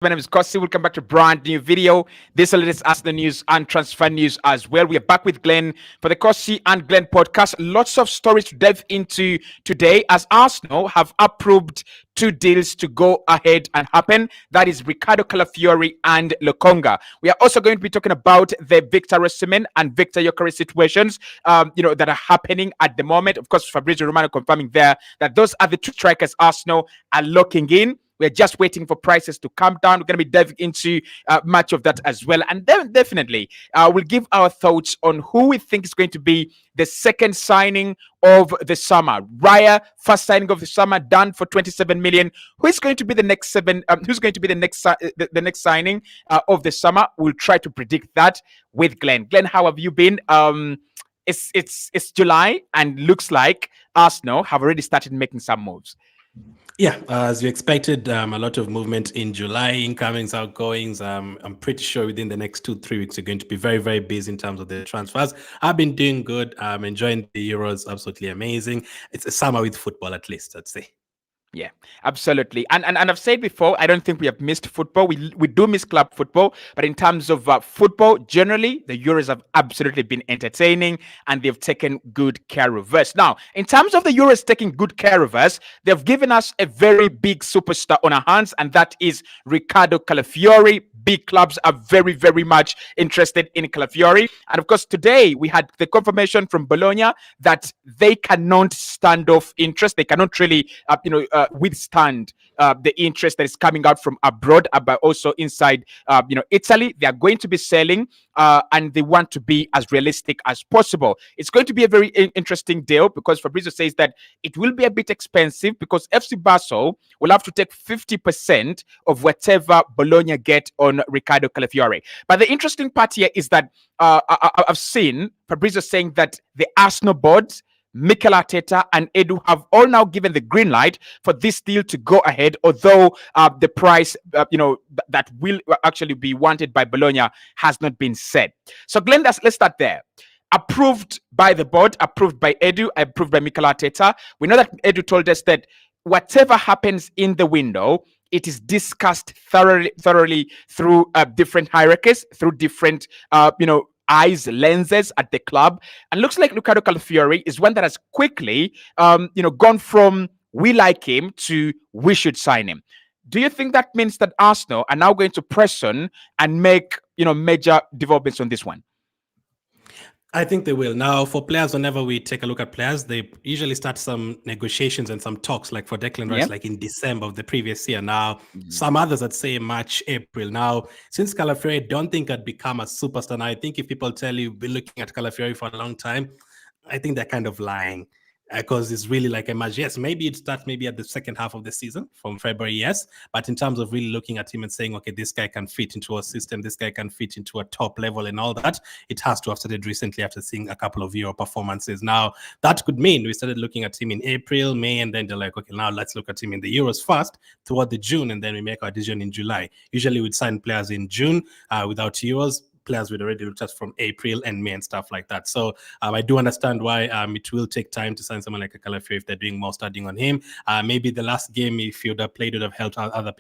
My name is COSSY. Welcome back to a brand new video. This is the latest Arsenal news and transfer news as well. We are back with Glenn for the COSSY and Glenn podcast. Lots of stories to delve into today as Arsenal have approved two deals to go ahead and happen. That is Ricardo Calafiori and Lokonga. We are also going to be talking about the Victor Osimhen and Victor Gyokeres situations, that are happening at the moment. Of course, Fabrizio Romano confirming there that those are the two strikers Arsenal are locking in. We're just waiting for prices to come down. We're going to be diving into much of that as well. And then definitely we'll give our thoughts on who we think is going to be the second signing of the summer. Raya, first signing of the summer, done for 27 million. Who is going to be the next who's going to be the next signing of the summer? We'll try to predict that with Glenn. Glenn, how have you been? It's July and looks like Arsenal have already started making some moves. Yeah, as you expected, a lot of movement in July, incomings, outgoings. I'm pretty sure within the next 2-3 weeks, you're going to be very, very busy in terms of the transfers. I've been doing good. I'm enjoying the Euros. Absolutely amazing. It's a summer with football, at least, I'd say. Yeah, absolutely. And I've said before, I don't think we have missed football. We do miss club football, but in terms of football, generally, the Euros have absolutely been entertaining and they've taken good care of us. Now, in terms of the Euros taking good care of us, they've given us a very big superstar on our hands, and that is Ricardo Calafiori. Big clubs are very, very much interested in Calafiori. And of course, today we had the confirmation from Bologna that they cannot stand off interest. They cannot really, withstand the interest that is coming out from abroad, but also inside, Italy. They are going to be selling, and they want to be as realistic as possible. It's going to be a very interesting deal because Fabrizio says that it will be a bit expensive because FC Basel will have to take 50% of whatever Bologna get on Ricardo Calafiori. But the interesting part here is that I've seen Fabrizio saying that the Arsenal board, Mikel Arteta and Edu have all now given the green light for this deal to go ahead, although the price, that will actually be wanted by Bologna has not been set. So, Glenn, let's start there. Approved by the board, approved by Edu, approved by Mikel Arteta. We know that Edu told us that whatever happens in the window, it is discussed thoroughly through different hierarchies, through different, eyes, lenses at the club. And looks like Ricardo Calafiori is one that has quickly, gone from we like him to we should sign him. Do you think that means that Arsenal are now going to press on and make, major developments on this one? I think they will. Now, for players, whenever we take a look at players, they usually start some negotiations and some talks, like for Declan Rice, like in December of the previous year. Now, some others, I'd say March, April. Now, since Calafiori, I don't think I'd become a superstar. Now, I think if people tell you we've been looking at Calafiori for a long time, I think they're kind of lying. Because it's really like a match. Yes, maybe it starts maybe at the second half of the season from February, yes. But in terms of really looking at him and saying, okay, this guy can fit into a system, this guy can fit into a top level and all that, it has to have started recently after seeing a couple of Euro performances. Now, that could mean we started looking at him in April, May, and then they're like, okay, now let's look at him in the Euros first toward the June, and then we make our decision in July. Usually we'd sign players in June without Euros. Players we'd already looked at from April and May and stuff like that. So I do understand why it will take time to sign someone like a Calafiori if they're doing more studying on him. Maybe the last game, if you'd have played, would have helped other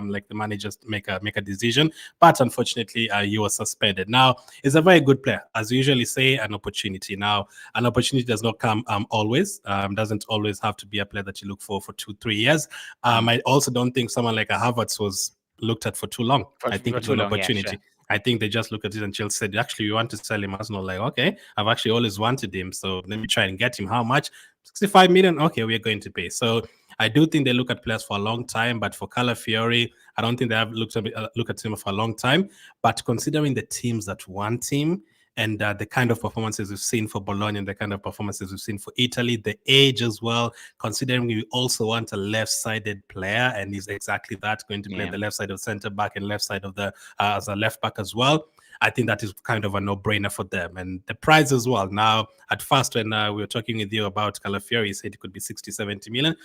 like the managers make a decision. But unfortunately, he was suspended. Now, he's a very good player. As we usually say, an opportunity. Now, an opportunity does not come always. Doesn't always have to be a player that you look for 2-3 years. I also don't think someone like a Havertz was looked at for too long. I think it's an opportunity. Yeah, sure. I think they just look at it and Chelsea said, actually, we want to sell him. Arsenal like, okay, I've actually always wanted him, so let me try and get him. How much? 65 million? Okay, we're going to pay. So I do think they look at players for a long time, but for Calafiori, I don't think they have looked at him for a long time. But considering the teams that want him, and the kind of performances we've seen for Bologna and the kind of performances we've seen for Italy, the age as well, considering we also want a left-sided player, and he's exactly that, going to play the left side of centre-back and left side of the as a left-back as well. I think that is kind of a no-brainer for them. And the price as well. Now, at first, when we were talking with you about Calafiori, he said it could be 60-70 million.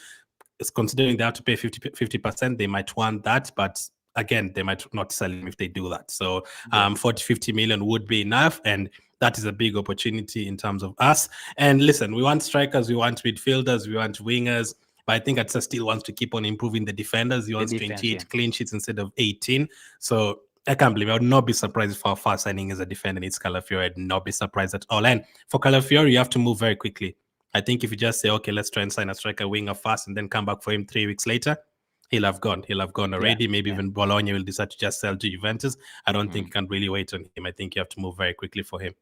It's considering they have to pay 50%, they might want that, but again, they might not sell him if they do that. So 40-50 million would be enough. And that is a big opportunity in terms of us. And listen, we want strikers, we want midfielders, we want wingers. But I think Arteta still wants to keep on improving the defenders. He wants defense, yeah. 28 clean sheets instead of 18. So I can't believe it. I would not be surprised if our first signing as a defender needs Calafiori. I'd not be surprised at all. And for Calafiori, you have to move very quickly. I think if you just say, okay, let's try and sign a striker winger fast and then come back for him 3 weeks later, he'll have gone. He'll have gone already. Maybe even Bologna will decide to just sell to Juventus. I don't think you can really wait on him. I think you have to move very quickly for him.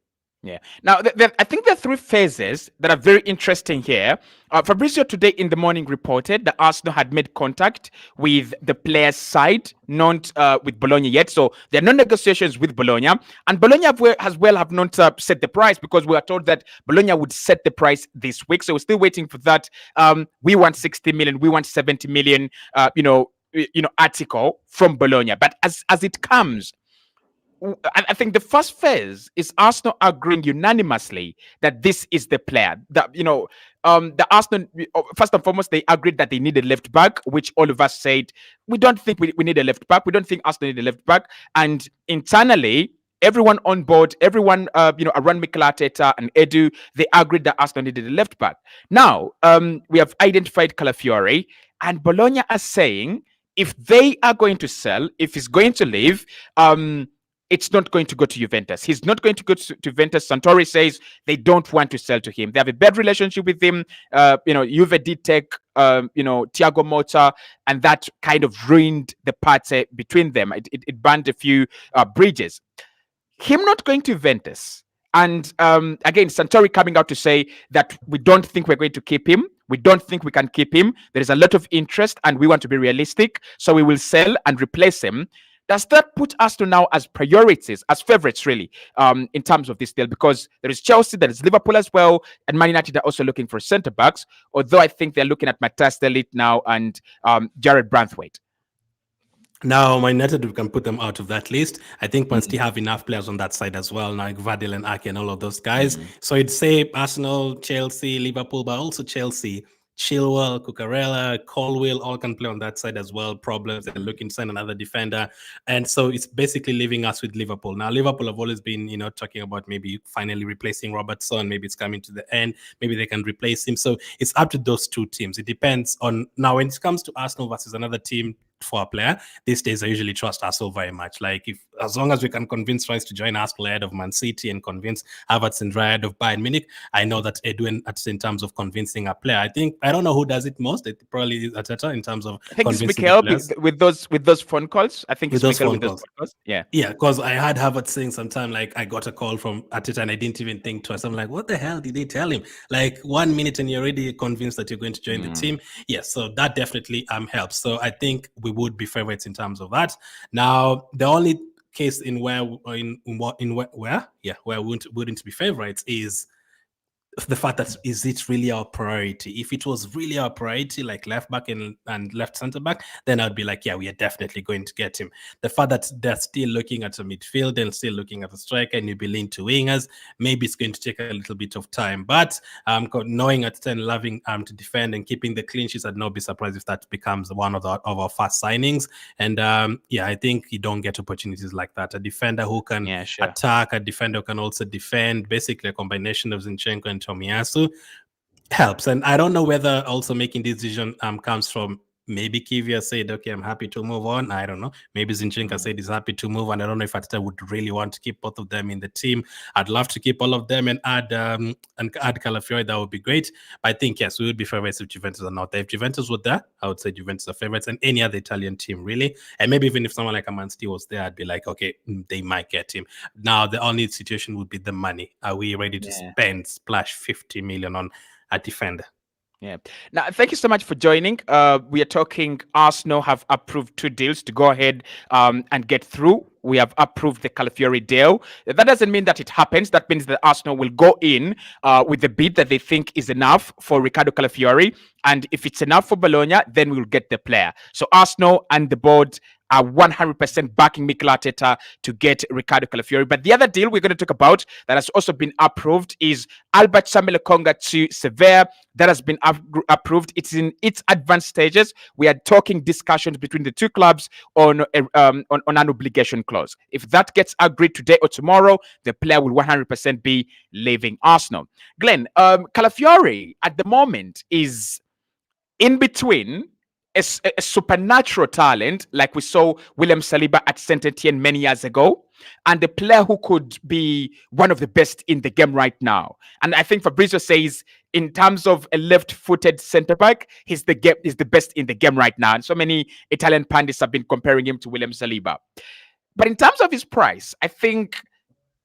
Yeah. Now, I think there are three phases that are very interesting here. Fabrizio today in the morning reported that Arsenal had made contact with the players' side, not with Bologna yet. So there are no negotiations with Bologna. And Bologna as well have not set the price, because we are told that Bologna would set the price this week. So we're still waiting for that. We want 60 million. We want 70 million, article from Bologna. But as it comes, I think the first phase is Arsenal agreeing unanimously that this is the player. That the Arsenal, first and foremost, they agreed that they need a left back, which all of us said we don't think we need a left back. We don't think Arsenal need a left back. And internally, everyone on board, everyone around Mikel Arteta and Edu, they agreed that Arsenal needed a left back. Now we have identified Calafiori, and Bologna are saying if they are going to sell, if he's going to leave, it's not going to go to Juventus. He's not going to go to Juventus. Santori says they don't want to sell to him. They have a bad relationship with him. Juve did take, Thiago Motta, and that kind of ruined the party between them. It burned a few bridges. Him not going to Juventus, and again, Santori coming out to say that we don't think we're going to keep him. We don't think we can keep him. There is a lot of interest, and we want to be realistic, so we will sell and replace him. Does that put Arsenal now as priorities, as favorites, really, in terms of this deal? Because there is Chelsea, there is Liverpool as well, and Man United are also looking for centre backs. Although I think they're looking at Matthias de Ligt now and Jared Branthwaite. Now, Man United, we can put them out of that list. I think we still have enough players on that side as well, like Vadil and Ake and all of those guys. So it'd say Arsenal, Chelsea, Liverpool, but also Chelsea. Chilwell, Cucurella, Colwill, all can play on that side as well. Problems, they're looking to sign another defender. And so it's basically leaving us with Liverpool. Now, Liverpool have always been, talking about maybe finally replacing Robertson. Maybe it's coming to the end. Maybe they can replace him. So it's up to those two teams. It depends on, now when it comes to Arsenal versus another team, for a player, these days I usually trust Arsenal very much. Like, as long as we can convince Rice to join Arsenal ahead of Man City and convince Havertz and ahead of Bayern Munich, I know that Edwin, in terms of convincing a player, I don't know who does it most. It probably is Arteta in terms of convincing Mikel with those phone calls. I think it's Mikel with those phone calls. Yeah, because I had Havertz saying sometime, like, I got a call from Arteta and I didn't even think twice. I'm like, what the hell did they tell him? Like, 1 minute and you're already convinced that you're going to join the team. Yes, so that definitely helps. So I think we would be favorites in terms of that. Now, the only case where we wouldn't be favorites is the fact that, is it really our priority? If it was really our priority, like left back and left centre back, then I'd be like, yeah, we are definitely going to get him. The fact that they're still looking at a midfield and still looking at a striker, and you be leaning to wingers, maybe it's going to take a little bit of time. But knowing Arteta and loving to defend and keeping the clean sheets, I'd not be surprised if that becomes one of our first signings. And I think you don't get opportunities like that. A defender who can attack, a defender who can also defend, basically a combination of Zinchenko and Tomiyasu helps. And I don't know whether also making this decision comes from, maybe Kivia said, okay, I'm happy to move on. I don't know. Maybe Zinchenko said he's happy to move on. I don't know if Arteta would really want to keep both of them in the team. I'd love to keep all of them and add Calafiori. That would be great. But I think, yes, we would be favorites if Juventus are not there. If Juventus were there, I would say Juventus are favorites, and any other Italian team, really. And maybe even if someone like a Man City was there, I'd be like, okay, they might get him. Now, the only situation would be the money. Are we ready to splash 50 million on a defender? Yeah. Now, thank you so much for joining. We are talking Arsenal have approved 2 deals to go ahead and get through. We have approved the Calafiori deal. That doesn't mean that it happens. That means that Arsenal will go in with the bid that they think is enough for Ricardo Calafiori. And if it's enough for Bologna, then we'll get the player. So Arsenal and the board are 100% backing Mikel Arteta to get Ricardo Calafiori. But the other deal we're going to talk about that has also been approved is Albert Sambi Lokonga to Sevilla. That has been approved. It's in its advanced stages. We are talking discussions between the two clubs on an obligation clause. If that gets agreed today or tomorrow, the player will 100% be leaving Arsenal. Glenn, Calafiori at the moment is in between a supernatural talent like we saw William Saliba at Saint Etienne many years ago, and a player who could be one of the best in the game right now. And I think Fabrizio says, in terms of a left-footed centre back, he's the best in the game right now. And so many Italian pundits have been comparing him to William Saliba. But in terms of his price, I think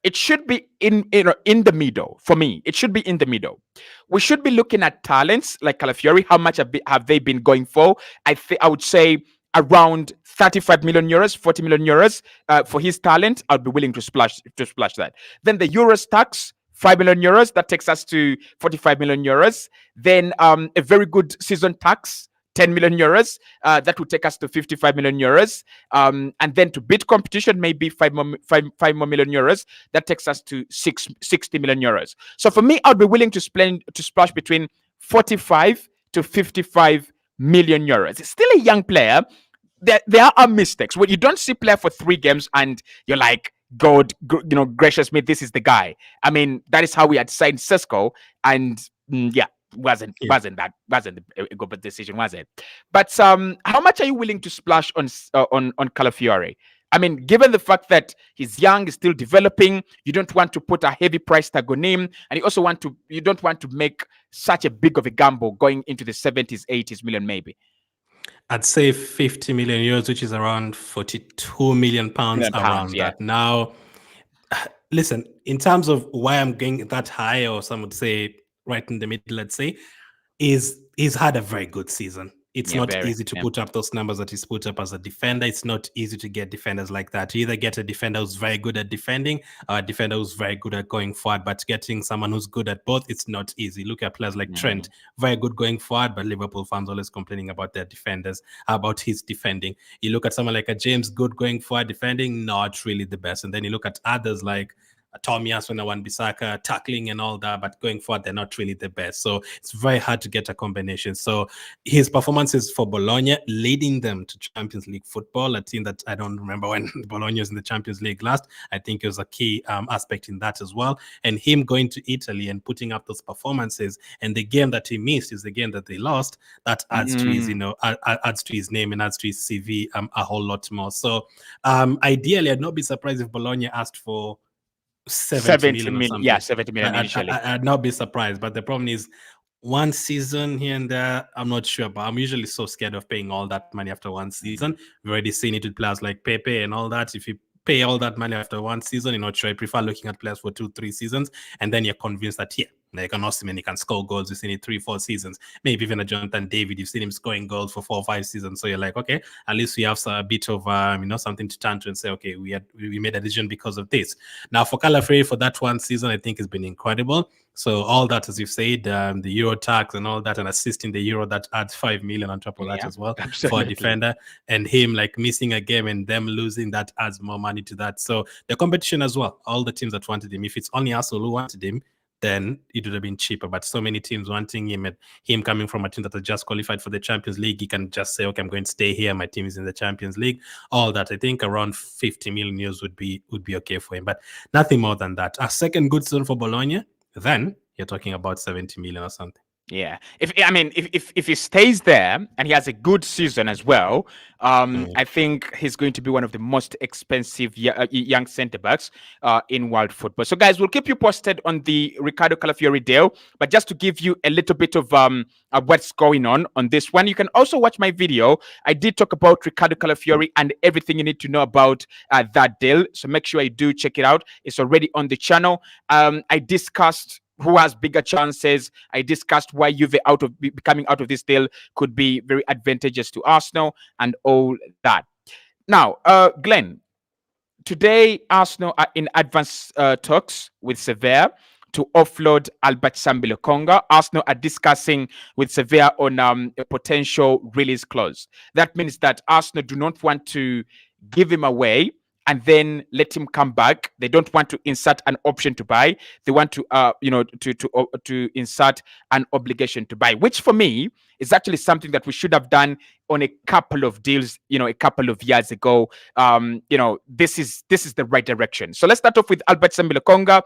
it should be in the middle. For me, it should be in the middle. We should be looking at talents like Calafiori. How much have they been going for? I would say around 35 million euros, 40 million euros for his talent. I'd be willing to splash that. Then the Euros tax, 5 million euros. That takes us to 45 million euros. Then a very good season tax, 10 million euros. That would take us to 55 million euros. And then to beat competition, maybe 5 more million euros. That takes us to 60 million euros. So for me, I'd be willing to splash between 45 to 55 million euros. It's still a young player. There are mistakes. When you don't see player for 3 games and you're like, God, gracious me, this is the guy. I mean, that is how we had signed Sesko, and yeah, wasn't a good decision, was it? But how much are you willing to splash on Calafiori? I mean, given the fact that he's young, he's still developing, you don't want to put a heavy price tag on him, and you don't want to make such a big of a gamble going into the 70s, 80s million maybe. I'd say 50 million euros, which is around 42 million pounds around yeah. that. Now, listen, in terms of why I'm going that high, or some would say right in the middle, let's say, is he's had a very good season. It's not easy to put up those numbers that he's put up as a defender. It's not easy to get defenders like that. You either get a defender who's very good at defending or a defender who's very good at going forward, but getting someone who's good at both, it's not easy. Look at players like Trent, very good going forward, but Liverpool fans always complaining about their defenders, about his defending. You look at someone like a James, good going forward, defending, not really the best. And then you look at others like Tomiyasu and Wan-Bissaka, tackling and all that, but going forward, they're not really the best. So it's very hard to get a combination. So his performances for Bologna, leading them to Champions League football, a team that I don't remember when Bologna was in the Champions League last, I think it was a key aspect in that as well. And him going to Italy and putting up those performances, and the game that he missed is the game that they lost, that adds to his, adds to his name and adds to his CV a whole lot more. So ideally, I'd not be surprised if Bologna asked for 70 million. Yeah, 70 million initially. I'd not be surprised, but the problem is one season here and there, I'm not sure, but I'm usually so scared of paying all that money after one season. We've already seen it with players like Pepe and all that. If you pay all that money after one season, you're not sure. I prefer looking at players for 2-3 seasons, and then you're convinced that, like an Osimhen, he can score goals. You've seen it 3-4 seasons. Maybe even a Jonathan David, you've seen him scoring goals for 4 or 5 seasons. So you're like, okay, at least we have a bit of something to turn to and say, okay, we made a decision because of this. Now for Calafiori, for that one season, I think has been incredible. So all that, as you've said, the Euro tax and all that, and assisting the Euro, that adds 5 million on top of that as well, absolutely, for a defender. And him like missing a game and them losing, that adds more money to that. So the competition as well, all the teams that wanted him, if it's only Arsenal who wanted him, then it would have been cheaper. But so many teams wanting him, and him coming from a team that has just qualified for the Champions League, he can just say, okay, I'm going to stay here. My team is in the Champions League. All that, I think around 50 million euros would be okay for him, but nothing more than that. A second good season for Bologna, then you're talking about 70 million or something. Yeah, if he stays there and he has a good season as well, I think he's going to be one of the most expensive young centre backs in world football. So, guys, we'll keep you posted on the Ricardo Calafiori deal. But just to give you a little bit of what's going on this one, you can also watch my video. I did talk about Ricardo Calafiori and everything you need to know about that deal. So make sure you do check it out. It's already on the channel. I discussed who has bigger chances. I discussed why Juve coming out of this deal could be very advantageous to Arsenal and all that. Now, Glenn, today Arsenal are in advanced talks with Sevilla to offload Albert Sambi Lokonga. Arsenal are discussing with Sevilla on a potential release clause. That means that Arsenal do not want to give him away and then let him come back. They don't want to insert an option to buy. They want to, to insert an obligation to buy, which for me is actually something that we should have done on a couple of deals, a couple of years ago. This is the right direction. So let's start off with Albert Sambi Lokonga.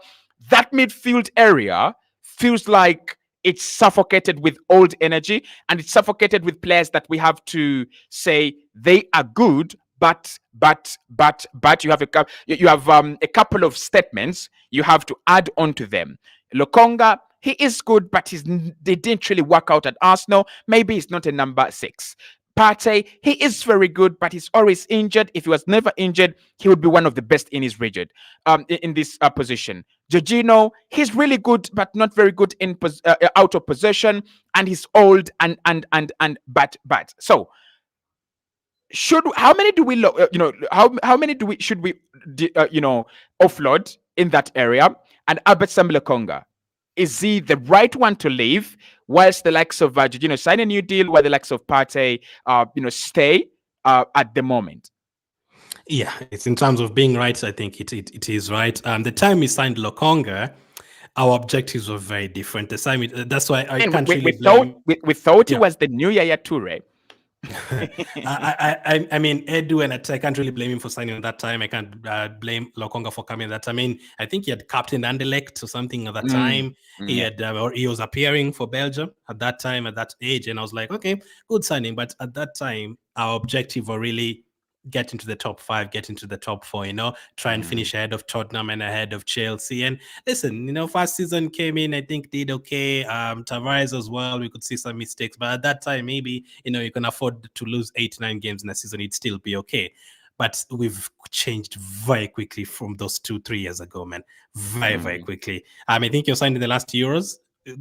That midfield area feels like it's suffocated with old energy, and it's suffocated with players that we have to say they are good, but you have a couple of statements you have to add on to them. Lokonga, he is good, but they didn't really work out at Arsenal. Maybe he's not a number 6. Partey, he is very good, but he's always injured. If he was never injured, he would be one of the best in his region, in this position. Jorginho, he's really good, but not very good in out of possession, and he's old and but. So, how many do we how many do we should we offload in that area? And Albert Sambi Lokonga, is he the right one to leave, whilst the likes of sign a new deal, while the likes of Partey stay at the moment? Yeah, it's in terms of being right. I think it is right. The time we signed Lokonga, our objectives were very different. The time that's why I can't really blame. We thought he was the new Yaya Toure. I mean, Edu, and I can't really blame him for signing at that time. I can't blame Lokonga for coming at that time. I mean, I think he had captained Anderlecht or something at that time. He had, or he was appearing for Belgium at that time, at that age, and I was like, okay, good signing. But at that time, our objective were really get into the top 5, get into the top 4, try and finish ahead of Tottenham and ahead of Chelsea. And listen, first season came in, I think did okay. Tavares as well, we could see some mistakes, but at that time, maybe, you can afford to lose 8-9 games in a season, it'd still be okay. But we've changed very quickly from those 2-3 years ago, man. Very quickly. I think you're signed in the last Euros,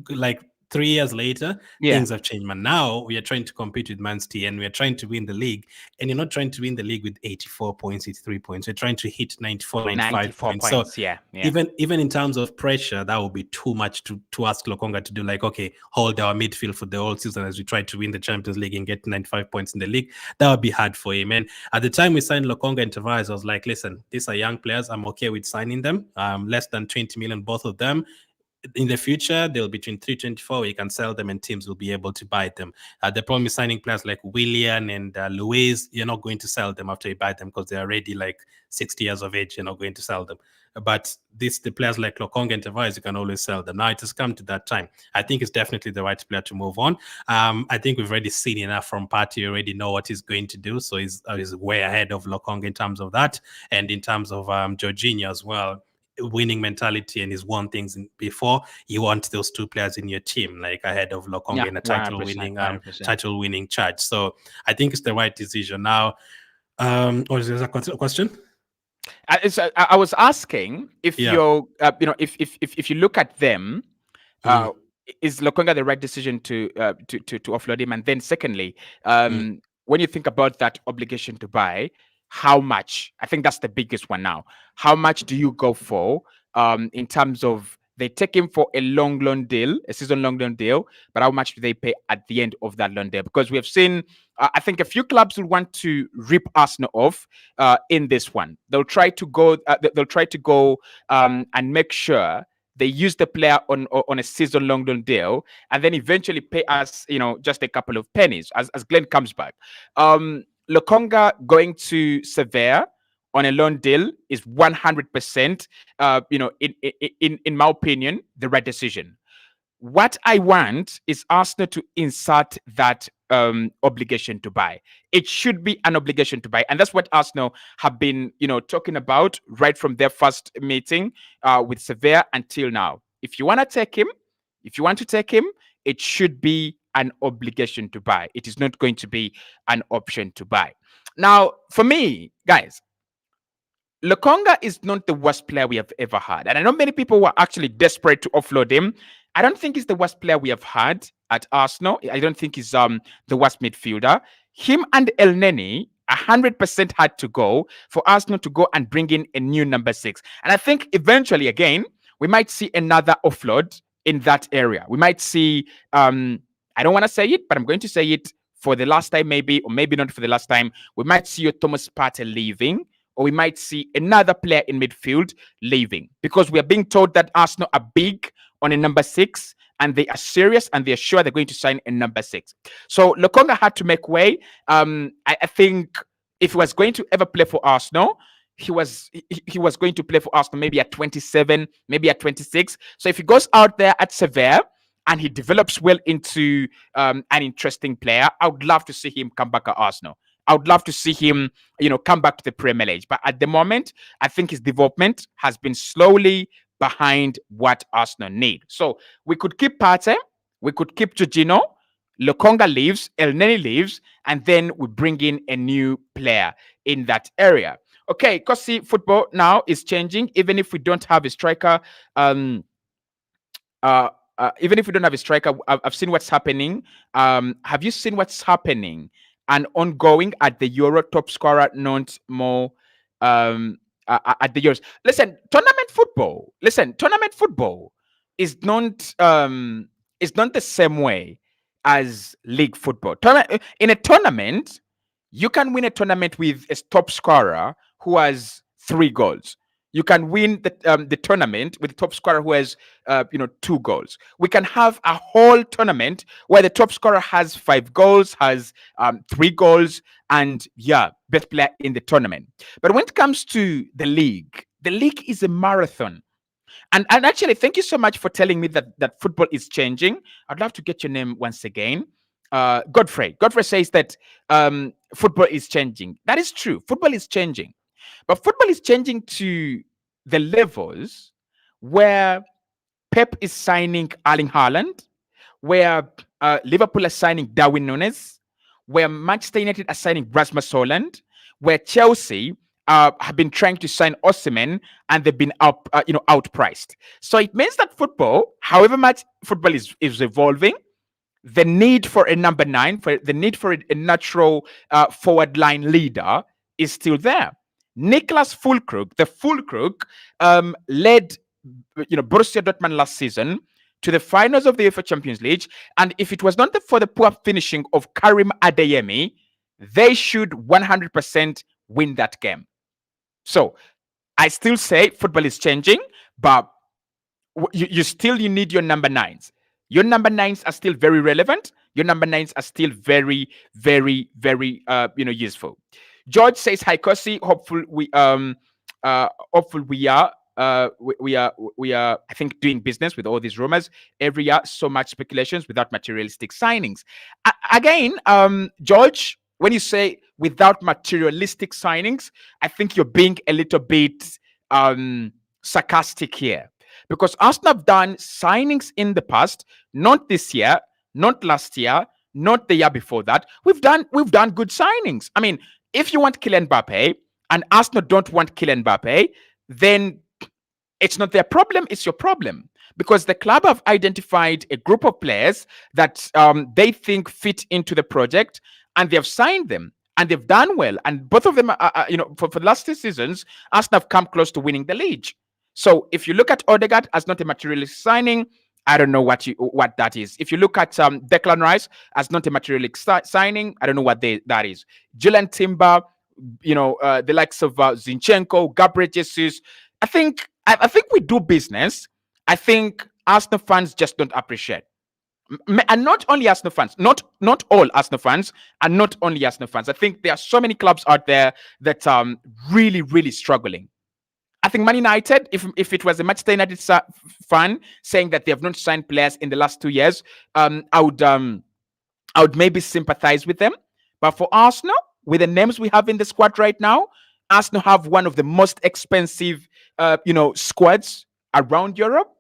like 3 years later, things have changed, man. Now we are trying to compete with Man City, and we are trying to win the league. And you're not trying to win the league with 84 points, 83 points. You're trying to hit 95 points. So even in terms of pressure, that would be too much to ask Lokonga to do. Like, okay, hold our midfield for the whole season as we try to win the Champions League and get 95 points in the league. That would be hard for him. And at the time we signed Lokonga and Tavares, I was like, listen, these are young players. I'm okay with signing them. Less than 20 million, both of them. In the future, they'll be between 324. You can sell them, and teams will be able to buy them. The problem is signing players like Willian and Luiz. You're not going to sell them after you buy them because they're already like 60 years of age. You're not going to sell them. But the players like Lokonga and Tavares, you can always sell them. Now it has come to that time. I think it's definitely the right player to move on. I think we've already seen enough from Partey. You already know what he's going to do. So he's way ahead of Lokonga in terms of that. And in terms of Jorginho as well, winning mentality, and he's won things before. You want those two players in your team, like ahead of Lokonga in a title winning charge. So I think it's the right decision. Now, or is there a question? I was asking if you're, if you look at them, is Lokonga the right decision to offload him? And then secondly, when you think about that obligation to buy, how much? I think that's the biggest one now. How much do you go for in terms of they take him for a long deal, a season long deal, but how much do they pay at the end of that long deal? Because we have seen, I think a few clubs will want to rip Arsenal off in this one. They'll try to go. And make sure they use the player on a season long deal, and then eventually pay us, just a couple of pennies as Glenn comes back. Lokonga going to Sevilla on a loan deal is 100%, in my opinion, the right decision. What I want is Arsenal to insert that obligation to buy. It should be an obligation to buy, and that's what Arsenal have been, talking about right from their first meeting with Sevilla until now. If you want to take him, it should be an obligation to buy. It is not going to be an option to buy. Now, for me, guys, Lokonga is not the worst player we have ever had. And I know many people were actually desperate to offload him. I don't think he's the worst player we have had at Arsenal. I don't think he's the worst midfielder. Him and El Neni 100% had to go for Arsenal to go and bring in a new number 6. And I think eventually, again, we might see another offload in that area. We might see, I don't want to say it, but I'm going to say it for the last time, maybe, or maybe not for the last time. We might see Thomas Partey leaving, or we might see another player in midfield leaving, because we are being told that Arsenal are big on a number 6, and they are serious, and they are sure they're going to sign a number 6. So Lokonga had to make way. I think if he was going to ever play for Arsenal, he was going to play for Arsenal maybe at 27, maybe at 26. So if he goes out there at Sevilla and he develops well into an interesting player, I would love to see him come back at Arsenal. I would love to see him, come back to the Premier League. But at the moment, I think his development has been slowly behind what Arsenal need. So we could keep Partey, we could keep Jorginho, Lokonga leaves, El Neni leaves, and then we bring in a new player in that area. Okay, COSSY football now is changing. Even if we don't have a striker, even if we don't have a striker, I've seen what's happening. Have you seen what's happening and ongoing at the Euro top scorer, not more at the Euros? Listen, tournament football. Listen, tournament football is not the same way as league football. In a tournament, you can win a tournament with a top scorer who has 3 goals. You can win the tournament with the top scorer who has 2 goals. We can have a whole tournament where the top scorer has 5 goals, has 3 goals, and best player in the tournament. But when it comes to the league is a marathon. And actually, thank you so much for telling me that football is changing. I'd love to get your name once again. Godfrey. Godfrey says that football is changing. That is true. Football is changing. But football is changing to the levels where Pep is signing Erling Haaland, where Liverpool are signing Darwin Núñez, where Manchester United are signing Rasmus Hojlund, where Chelsea have been trying to sign Osimhen and they've been outpriced. So it means that football, however much football is evolving, the need for a number 9, for the need for a natural forward line leader is still there. Niklas Füllkrug, the Füllkrug, led Borussia Dortmund last season to the finals of the UEFA Champions League, and if it was not for the poor finishing of Karim Adeyemi, they should 100% win that game. So I still say football is changing, but you need your number 9s. Your number 9s are still very relevant. Your number 9s are still very, very, very useful. George says, "Hi, COSSY. Hopefully we are I think doing business with all these rumors every year. So much speculations without materialistic signings." Again, George, when you say without materialistic signings, I think you're being a little bit sarcastic here, because Arsenal have done signings in the past, not this year, not last year, not the year before that. We've done good signings. I mean, if you want Kylian Mbappe and Arsenal don't want Kylian Mbappe, then it's not their problem, it's your problem. Because the club have identified a group of players that they think fit into the project, and they have signed them, and they've done well. And both of them, for the last 2 seasons, Arsenal have come close to winning the league. So if you look at Odegaard as not a materialistic signing, I don't know what that is. If you look at Declan Rice as not a materialistic signing, I don't know what that is. Julian Timber, the likes of Zinchenko, Gabriel Jesus. I think we do business. I think Arsenal fans just don't appreciate. And not only Arsenal fans, not all Arsenal fans, and not only Arsenal fans. I think there are so many clubs out there that are really, really struggling. I think Man United, if it was a Manchester United fan saying that they have not signed players in the last 2 years, I would maybe sympathize with them. But for Arsenal, with the names we have in the squad right now, Arsenal have one of the most expensive, squads around Europe.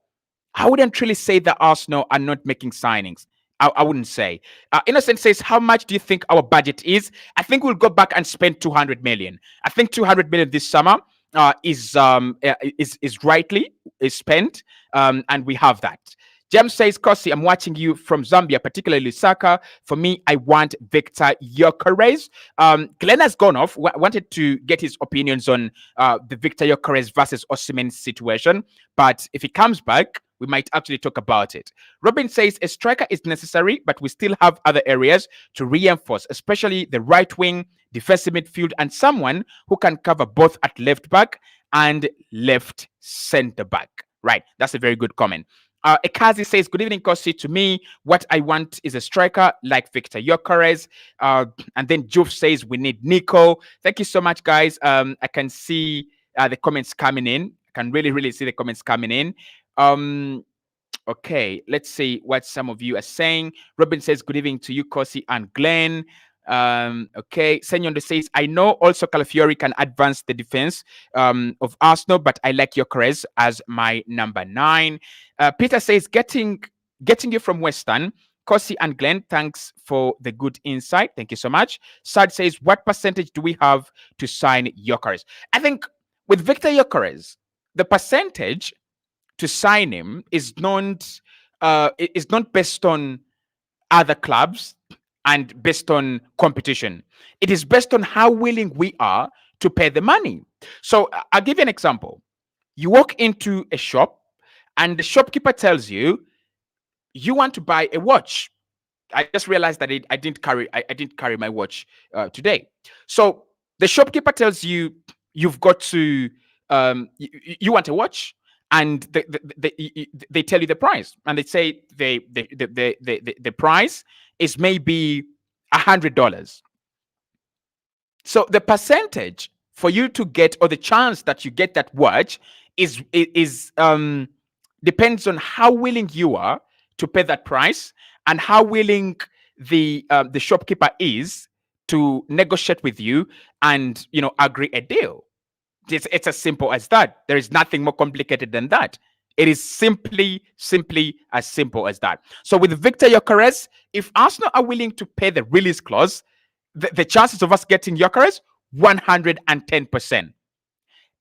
I wouldn't really say that Arsenal are not making signings. I wouldn't say. Innocent says, "How much do you think our budget is?" I think we'll go back and spend 200 million. I think 200 million this summer is rightly spent, and we have that. James says, "COSSY, I'm watching you from Zambia, particularly Lusaka. For me, I want Victor Gyokeres." Glenn has gone off. Wanted to get his opinions on the Victor Gyokeres versus Osimhen situation, but if he comes back, we might actually talk about it. Robin says, "A striker is necessary, but we still have other areas to reinforce, especially the right wing, defensive midfield, and someone who can cover both at left back and left center back." Right, that's a very good comment. Ekazi says, "Good evening, COSSY. To me, what I want is a striker like Victor Gyokeres." And then Juf says, "We need Nico." Thank you so much, guys. I can see the comments coming in. I can really, really see the comments coming in. Okay, let's see what some of you are saying. Robin says, good evening to you, Kosi and Glenn. Okay, Senyondo says, I know also Calafiori can advance the defense of Arsenal, but I like Gyokeres as my number 9. Peter says, getting you from Western. Kosi and Glenn, thanks for the good insight. Thank you so much. Sad says, what percentage do we have to sign Gyokeres? I think with Victor Gyokeres, the percentage to sign him is not based on other clubs and based on competition. It is based on how willing we are to pay the money. So I'll give you an example. You walk into a shop and the shopkeeper tells you, you want to buy a watch. I just realized that I didn't carry my watch today. So the shopkeeper tells you, you've got to you want a watch, and they tell you the price, and they say the price is maybe $100. So the percentage for you to get, or the chance that you get that watch, is depends on how willing you are to pay that price, and how willing the shopkeeper is to negotiate with you and agree a deal. It's as simple as that. There is nothing more complicated than that. It is simply as simple as that. So with Victor Gyokeres, if Arsenal are willing to pay the release clause, the chances of us getting Gyokeres, 110%.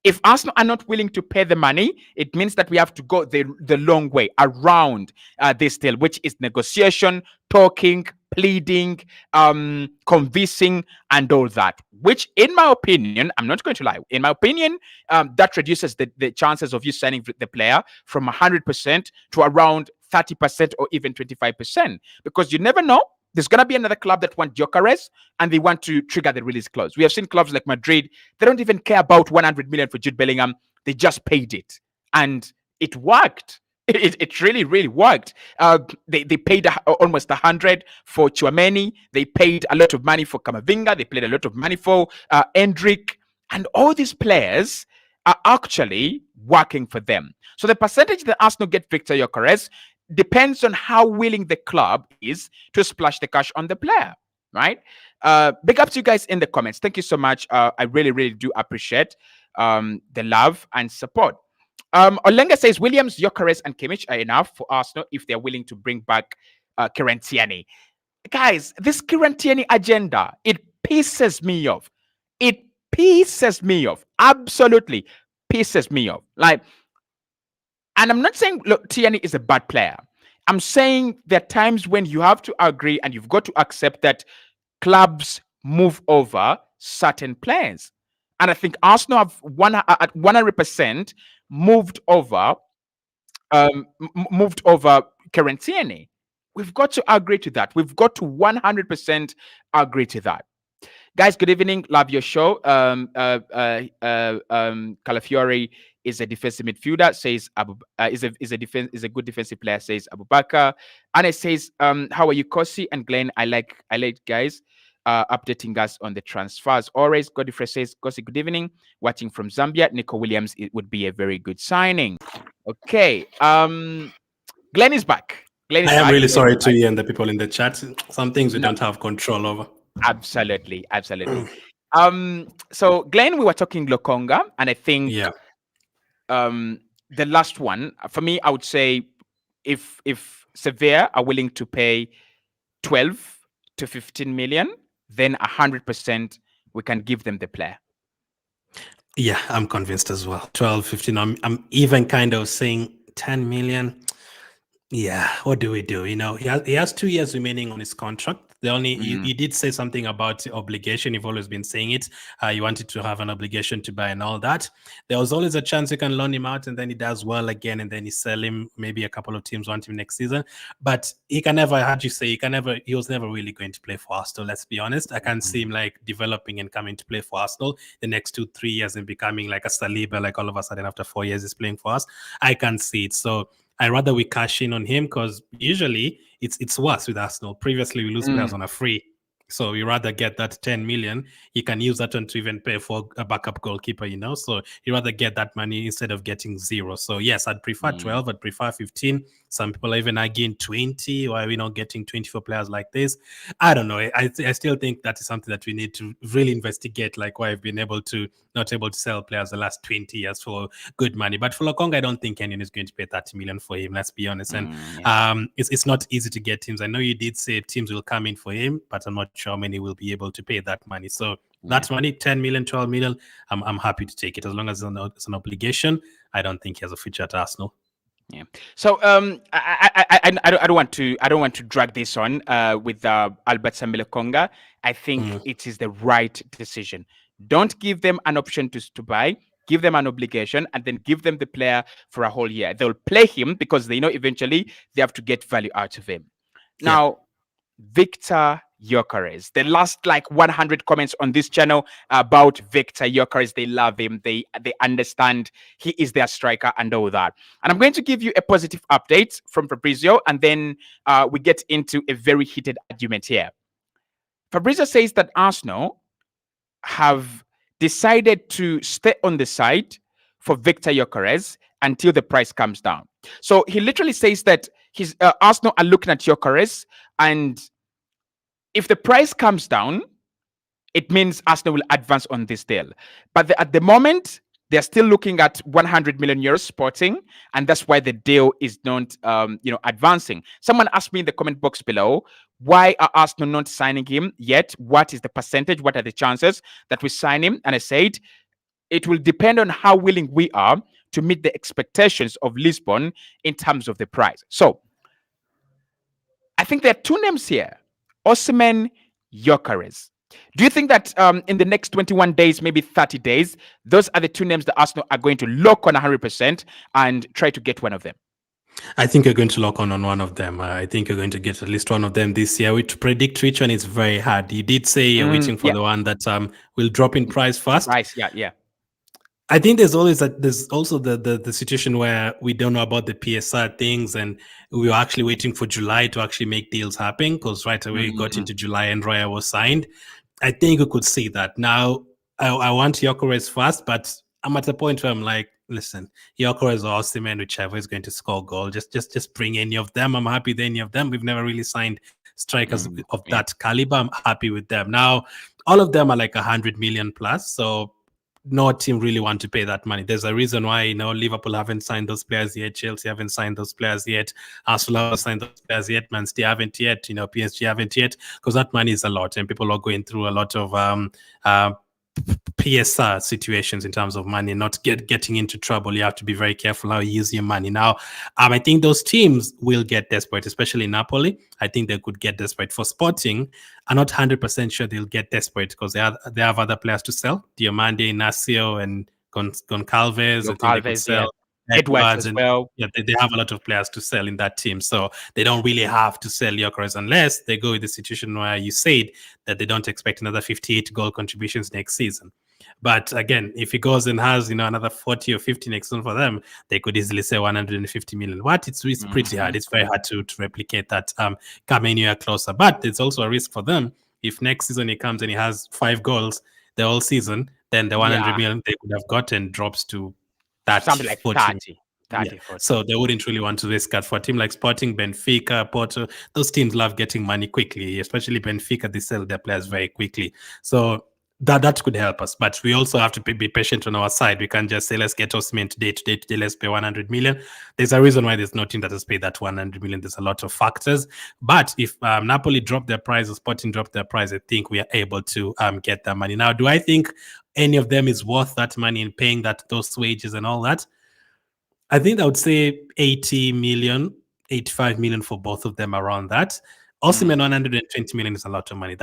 If Arsenal are not willing to pay the money, it means that we have to go the long way around this deal, which is negotiation, talking, pleading, convincing, and all that. Which, in my opinion, I'm not going to lie, in my opinion, that reduces the chances of you signing the player from 100% to around 30% or even 25%. Because you never know. There's going to be another club that want Gyokeres and they want to trigger the release clause. We have seen clubs like Madrid, they don't even care about 100 million for Jude Bellingham. They just paid it. And it worked. It really worked. They paid almost 100 for Tchouameni. They paid a lot of money for Camavinga. They paid a lot of money for Endrick. And all these players are actually working for them. So the percentage that Arsenal get Victor Gyokeres depends on how willing the club is to splash the cash on the player, right? Big up to you guys in the comments. Thank you so much. I really do appreciate the love and support. Olenga says Williams, Gyokeres, and Kimmich are enough for Arsenal if they're willing to bring back Kieran Tierney. Guys, this Kieran Tierney agenda, it pisses me off. It pisses me off. Absolutely pisses me off. Like, and I'm not saying, look, Tierney is a bad player. I'm saying there are times when you have to agree and you've got to accept that clubs move over certain players. And I think Arsenal have 100% moved over Kieran Tierney. We've got to agree to that. We've got to 100% agree to that. Guys, good evening. Love your show. Calafiori is a defensive midfielder, says is a good defensive player, says Abubakar. And it says, how are you, Kosi and Glenn? I like guys updating us on the transfers. Always, Godfrey says, Kosi, good evening. Watching from Zambia. Nico Williams, it would be a very good signing. Okay. Glenn is back. I am really sorry to you and the people in the chat. Some things we don't have control over. Absolutely. So Glenn, we were talking Lokonga, and I think the last one for me, I would say if Sevilla are willing to pay 12 to 15 million, then 100% we can give them the player. Yeah, I'm convinced as well. 12, 15. I'm even kind of saying 10 million. Yeah, what do we do? He has 2 years remaining on his contract. The only you did say something about the obligation. You've always been saying it. You wanted to have an obligation to buy and all that. There was always a chance you can loan him out and then he does well again and then you sell him. Maybe a couple of teams want him next season. But he can never, how'd you say, he was never really going to play for Arsenal, let's be honest. I can't see him like developing and coming to play for Arsenal the next 2-3 years and becoming like a Saliba, like all of a sudden after 4 years he's playing for us. I can't see it. So I'd rather we cash in on him because usually it's worse with Arsenal. Previously, we lose players on a free. So you rather get that 10 million, you can use that one to even pay for a backup goalkeeper, So you rather get that money instead of getting zero. So yes, I'd prefer 12, I'd prefer 15. Some people are even arguing 20. Why are we not getting 20 for players like this? I don't know. I still think that is something that we need to really investigate, like why I've been not able to sell players the last 20 years for good money. But for Lokonga, I don't think anyone is going to pay 30 million for him. Let's be honest. And it's not easy to get teams. I know you did say teams will come in for him, but I'm not sure how many will be able to pay that money. So that money, 10 million, 12 million, I'm happy to take it as long as it's an obligation. I don't think he has a future at Arsenal. Yeah. So I don't want to drag this on with Albert Sambi Lokonga. I think it is the right decision. Don't give them an option to buy. Give them an obligation and then give them the player for a whole year. They'll play him because they know eventually they have to get value out of him. Now, Victor Gyokeres. The last 100 comments on this channel about Victor Gyokeres. They love him. They understand he is their striker and all that. And I'm going to give you a positive update from Fabrizio, and then we get into a very heated argument here. Fabrizio says that Arsenal have decided to stay on the side for Victor Gyokeres until the price comes down. So he literally says that Arsenal are looking at Gyokeres, and if the price comes down, it means Arsenal will advance on this deal. But at the moment, they're still looking at 100 million euros Sporting, and that's why the deal is not, advancing. Someone asked me in the comment box below, why are Arsenal not signing him yet? What is the percentage? What are the chances that we sign him? And I said, it will depend on how willing we are to meet the expectations of Lisbon in terms of the price. So I think there are two names here, Osimhen, Gyokeres. Do you think that in the next 21 days, maybe 30 days, those are the two names that Arsenal are going to lock on 100% and try to get one of them? I think you're going to lock on one of them. I think you're going to get at least one of them this year. To predict which one is very hard. You did say you're waiting for the one that will drop in price first. Price, yeah. I think there's also the situation where we don't know about the PSR things, and we were actually waiting for July to actually make deals happen, because right away we got into July and Roya was signed. I think we could see that. Now, I want Gyokeres first, but I'm at a point where I'm like, listen, Gyokeres or Osimhen, whichever is going to score goal, just bring any of them. I'm happy with any of them. We've never really signed strikers of that caliber. I'm happy with them. Now, all of them are like 100 million plus, so no team really want to pay that money. There's a reason why Liverpool haven't signed those players yet, Chelsea haven't signed those players yet, Arsenal haven't signed those players yet, Man City haven't yet, PSG haven't yet, because that money is a lot, and people are going through a lot of PSR situations in terms of money, not getting into trouble. You have to be very careful how you use your money. Now, I think those teams will get desperate, especially Napoli. I think they could get desperate. For Sporting, I'm not 100% sure they'll get desperate because they have other players to sell. Diomande, Inacio, and Goncalves. I think they could sell. Edwards as well. Yeah, they have a lot of players to sell in that team, so they don't really have to sell Gyokeres unless they go with the situation where you said that they don't expect another 58 goal contributions next season. But again, if he goes and has another 40 or 50 next season for them, they could easily say 150 million. It's pretty hard. It's very hard to replicate that, come anywhere closer. But there's also a risk for them. If next season he comes and he has 5 goals the whole season, then the 100 million they could have gotten drops to something like 30, 40. So they wouldn't really want to risk that. For a team like Sporting, Benfica, Porto, those teams love getting money quickly, especially Benfica. They sell their players very quickly. So that could help us. But we also have to be patient on our side. We can't just say, let's get Osimhen today, let's pay 100 million. There's a reason why there's no team that has paid that 100 million. There's a lot of factors. But if Napoli drop their price or Sporting drop their price, I think we are able to get that money. Now, do I think any of them is worth that money in paying those wages and all that? I think I would say 80 million, 85 million for both of them, around that. Osimhen 120 million is a lot of money.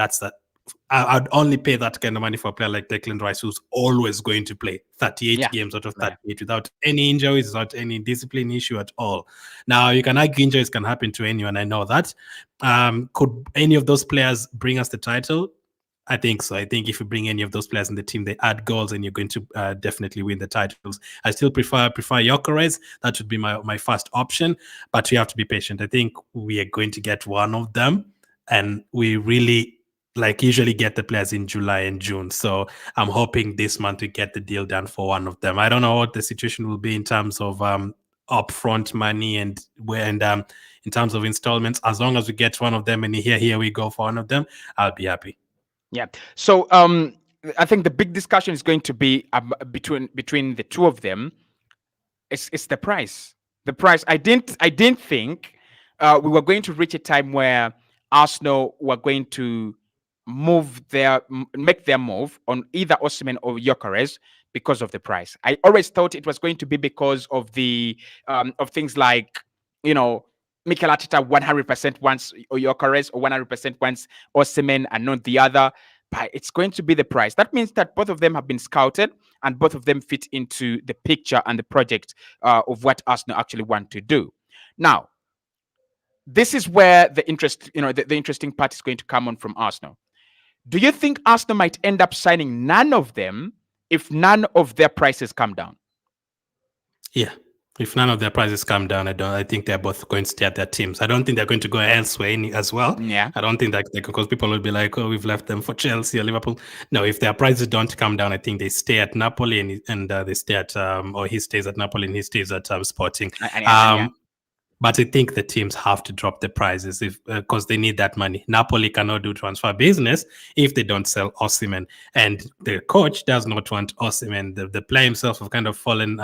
I'd only pay that kind of money for a player like Declan Rice, who's always going to play 38 games out of 38 without any injuries, without any discipline issue at all. Now, you can argue injuries can happen to anyone. I know that. Could any of those players bring us the title? I think so. I think if you bring any of those players in the team, they add goals and you're going to definitely win the titles. I still prefer Gyokeres. That would be my first option, but we have to be patient. I think we are going to get one of them, and we really like usually get the players in July and June. So I'm hoping this month we get the deal done for one of them. I don't know what the situation will be in terms of upfront money and in terms of installments. As long as we get one of them and here we go for one of them, I'll be happy. Yeah. So I think the big discussion is going to be between the two of them. It's the price. The price. I didn't think we were going to reach a time where Arsenal were going to make their move on either Osimhen or Gyokeres because of the price. I always thought it was going to be because of the of things like, you know, Mikel Arteta 100% wants Gyokeres or 100% wants Osimhen and not the other. But it's going to be the price. That means that both of them have been scouted and both of them fit into the picture and the project of what Arsenal actually want to do. Now, this is where the interesting part is going to come on from Arsenal. Do you think Arsenal might end up signing none of them if none of their prices come down? Yeah. If none of their prices come down, I think they're both going to stay at their teams. I don't think they're going to go elsewhere as well. Yeah. I don't think that because people will be like, oh, we've left them for Chelsea or Liverpool. No, if their prices don't come down, I think they stay at Napoli and they stay at or he stays at Napoli and he stays at Sporting. Yeah. But I think the teams have to drop the prices because they need that money. Napoli cannot do transfer business if they don't sell Osimhen, and the coach does not want Osimhen. The player himself have kind of fallen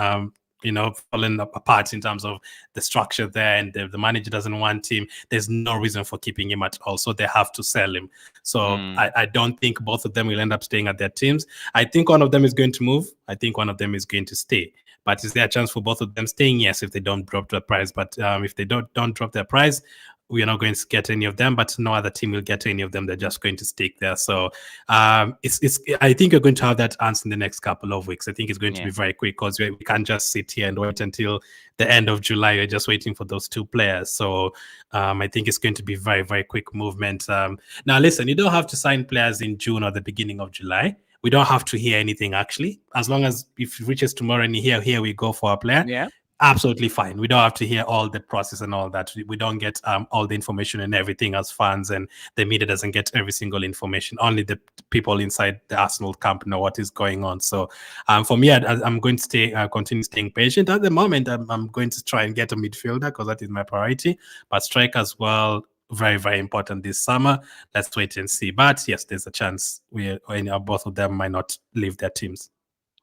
apart in terms of the structure there, and the manager doesn't want him. There's no reason for keeping him at all, so they have to sell him. So I don't think both of them will end up staying at their teams. I think one of them is going to move. I think one of them is going to stay. But is there a chance for both of them staying? Yes, if they don't drop the price. But if they don't drop their price, we are not going to get any of them. But no other team will get any of them. They're just going to stick there. So I think you're going to have that answer in the next couple of weeks. I think it's going to be very quick because we can't just sit here and wait until the end of July. We're just waiting for those two players. So I think it's going to be very, very quick movement. Now, listen, you don't have to sign players in June or the beginning of July. We don't have to hear anything, actually. As long as if it reaches tomorrow and here we go for a player, absolutely fine. We don't have to hear all the process and all that. We don't get all the information and everything as fans, and the media doesn't get every single information. Only the people inside the Arsenal camp know what is going on. So for me, I'm going to continue staying patient. At the moment, I'm going to try and get a midfielder because that is my priority. But strike as well, very, very important this summer. Let's wait and see. But yes, there's a chance both of them might not leave their teams.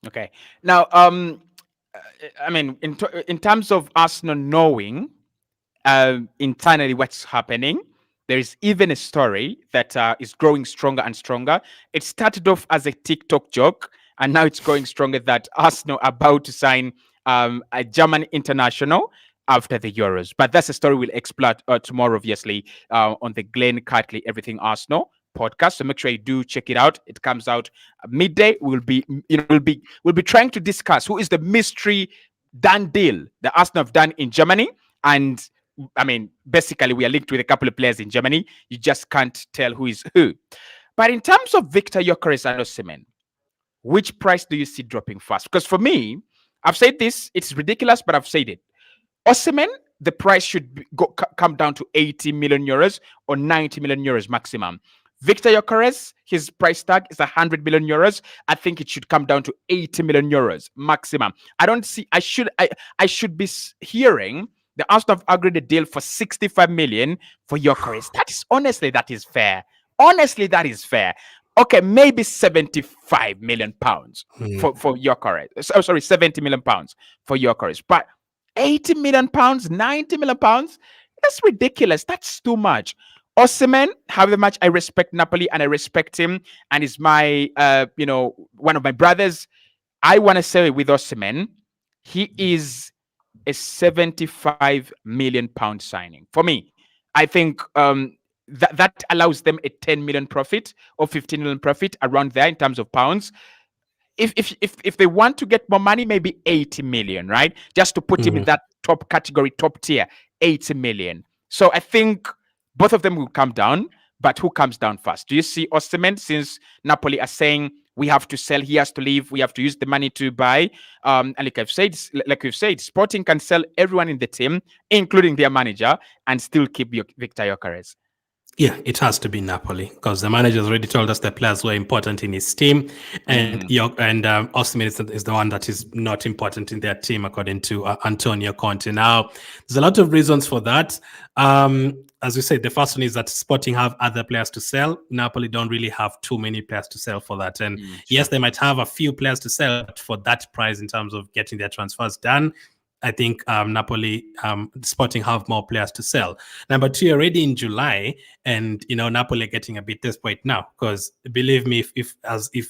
Okay. Now, I mean, in terms of Arsenal knowing internally what's happening, there is even a story that is growing stronger and stronger. It started off as a TikTok joke, and now it's growing stronger that Arsenal are about to sign a German international after the Euros. But that's a story we'll explore tomorrow, obviously, on the Glenn Cartley Everything Arsenal podcast. So make sure you do check it out. It comes out midday. We'll be trying to discuss who is the mystery done deal that Arsenal have done in Germany. And I mean, basically, we are linked with a couple of players in Germany. You just can't tell who is who. But in terms of Victor Gyokeres and Osimhen, which price do you see dropping fast? Because for me, I've said this, it's ridiculous, but I've said it. Osimhen, the price should come down to 80 million euros or 90 million euros maximum. Victor Gyokeres, his price tag is 100 million euros. I think it should come down to 80 million euros maximum. I should be hearing the Arsenal have agreed a deal for 65 million for Gyokeres. That is fair. Honestly, that is fair. Okay, maybe 75 million pounds for Gyokeres. Oh, sorry, 70 million pounds for Gyokeres. But 80 million pounds, 90 million pounds, that's ridiculous. That's too much. Osimhen, however much I respect Napoli and I respect him, and is my, one of my brothers, I want to say with Osimhen, he is a 75 million pound signing. For me, I think that allows them a 10 million profit or 15 million profit around there in terms of pounds. If they want to get more money, maybe 80 million, right? Just to put him in that top category, top tier, 80 million. So I think both of them will come down, but who comes down first? Do you see Osimhen, since Napoli are saying we have to sell, he has to leave, we have to use the money to buy? And like we've said, Sporting can sell everyone in the team, including their manager, and still keep Victor Gyokeres. Yeah, it has to be Napoli because the manager has already told us the players were important in his team, and Osimhen is the one that is not important in their team, according to Antonio Conte. Now, there's a lot of reasons for that. As we said, the first one is that Sporting have other players to sell. Napoli don't really have too many players to sell for that. And Sure. yes, they might have a few players to sell, but for that price in terms of getting their transfers done, I think Napoli, Sporting have more players to sell. Number two, already in July, and Napoli are getting a bit desperate now because believe me, if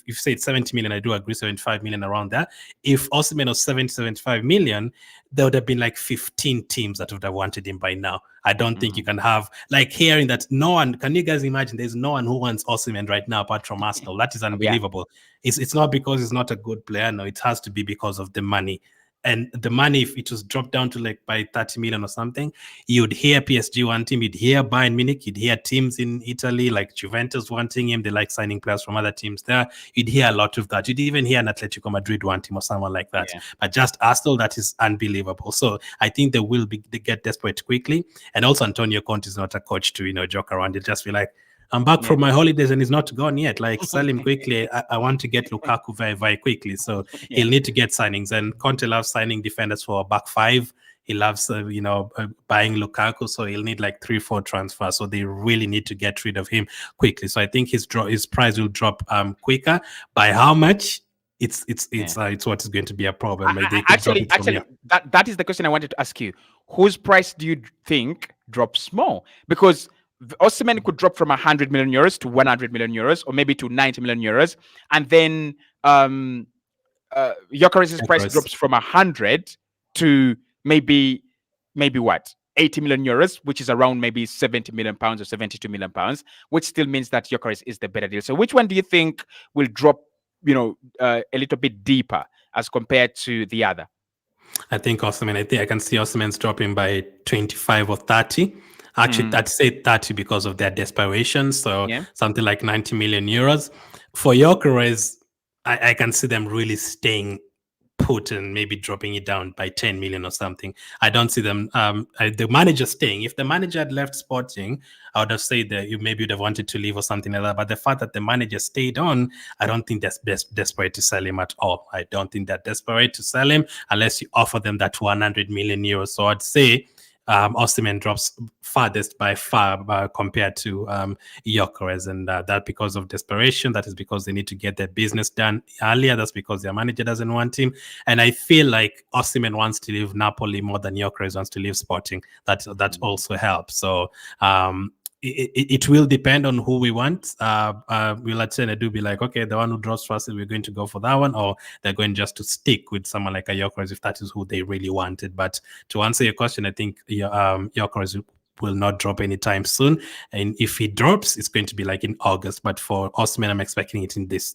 say it's 70 million, I do agree 75 million around there. If Osimhen was 75 million, there would have been like 15 teams that would have wanted him by now. I don't think you can have like hearing that no one. Can you guys imagine? There's no one who wants Osimhen right now apart from Arsenal. That is Yeah. unbelievable. It's not because he's not a good player. No, it has to be because of the money. And the money, if it was dropped down to like by 30 million or something, you'd hear PSG want him, you'd hear Bayern Munich, you'd hear teams in Italy like Juventus wanting him. They like signing players from other teams there. You'd hear a lot of that. You'd even hear an Atletico Madrid want him or someone like that. Yeah. But just Arsenal, that is unbelievable. So I think they get desperate quickly. And also Antonio Conte is not a coach to joke around. He'll just be like, I'm back Yeah. from my holidays and he's not gone yet. Like, sell him quickly. I want to get Lukaku very, very quickly. So he'll need to get signings. And Conte loves signing defenders for a back five. He loves, buying Lukaku. So he'll need like 3-4 transfers. So they really need to get rid of him quickly. So I think his price will drop quicker. By how much? It's what is going to be a problem. They could drop it from here. That is the question I wanted to ask you. Whose price do you think drops more? Because Osimhen could drop from 100 million euros to 100 million euros, or maybe to 90 million euros, and then Gyokeres' price drops from 100 to maybe what, 80 million euros, which is around maybe 70 million pounds or 72 million pounds, which still means that Gyokeres is the better deal. So which one do you think will drop, a little bit deeper as compared to the other? I think Osimhen. I think I can see Osimhen's dropping by 25 or 30. Actually, I'd say 30 because of their desperation. So something like 90 million euros. For Gyokeres, I can see them really staying put and maybe dropping it down by 10 million or something. I don't see them, the manager staying. If the manager had left Sporting, I would have said that you maybe would have wanted to leave or something like that. But the fact that the manager stayed on, I don't think that's desperate to sell him at all. I don't think they're desperate to sell him unless you offer them that 100 million euros. So I'd say Osimhen drops farthest by far compared to Gyokeres, and that because of desperation. That is because they need to get their business done earlier. That's because their manager doesn't want him, and I feel like Osimhen wants to leave Napoli more than Gyokeres wants to leave Sporting. That also helps. So it will depend on who we want. Will Atsene do be like, okay, the one who draws first, we're going to go for that one, or they're going just to stick with someone like a Gyokeres if that is who they really wanted. But to answer your question, I think Gyokeres will not drop anytime soon, and if he drops, it's going to be like in August. But for Osimhen, I'm expecting it in this